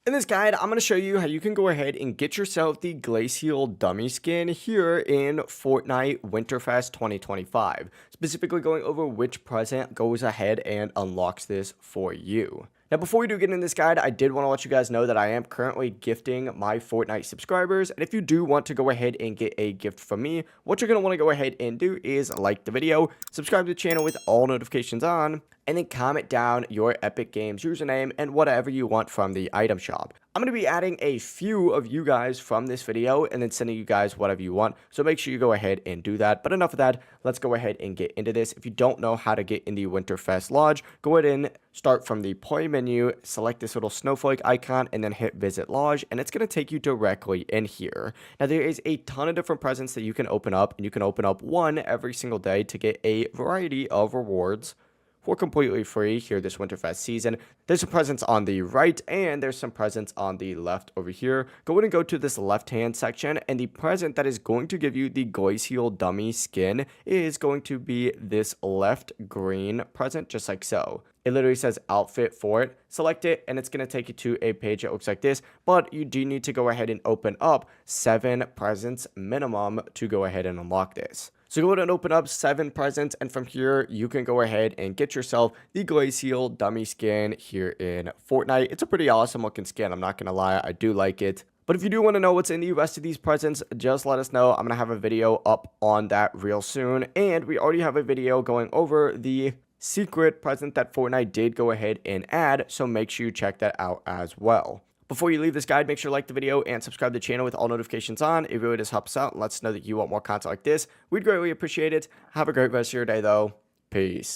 In this guide, I'm going to show you how you can go ahead and get yourself the Glacial dummy skin here in Fortnite Winterfest 2025. Specifically going over which present goes ahead and unlocks this for you. Now, before we do get in this guide, I did want to let you guys know that I am currently gifting my Fortnite subscribers. And if you do want to go ahead and get a gift from me, what you're going to want to go ahead and do is like the video, subscribe to the channel with all notifications on, and then comment down your Epic Games username and whatever you want from the item shop. I'm going to be adding a few of you guys from this video and then sending you guys whatever you want, so make sure you go ahead and do that. But enough of that, let's go ahead and get into this. If you don't know how to get in the Winterfest Lodge, go ahead and start from the play menu, select this little snowflake icon, and then hit Visit Lodge, and it's going to take you directly in here. Now, there is a ton of different presents that you can open up, and you can open up one every single day to get a variety of rewards for completely free here this Winterfest season. There's some presents on the right and there's some presents on the left over here. Go ahead and go to this left hand section, and the present that is going to give you the Glacial dummy skin is going to be this left green present, just like so. It literally says outfit for it. Select it and it's going to take you to a page that looks like this, but you do need to go ahead and open up 7 presents minimum to go ahead and unlock this. So go ahead and open up 7 presents, and from here you can go ahead and get yourself the Glacial dummy skin here in Fortnite. It's a pretty awesome looking skin, I'm not going to lie, I do like it. But if you do want to know what's in the rest of these presents, just let us know. I'm going to have a video up on that real soon, and we already have a video going over the secret present that Fortnite did go ahead and add, so make sure you check that out as well. Before you leave this guide, make sure to like the video and subscribe to the channel with all notifications on. It really does help us out and lets us know that you want more content like this. We'd greatly appreciate it. Have a great rest of your day, though. Peace.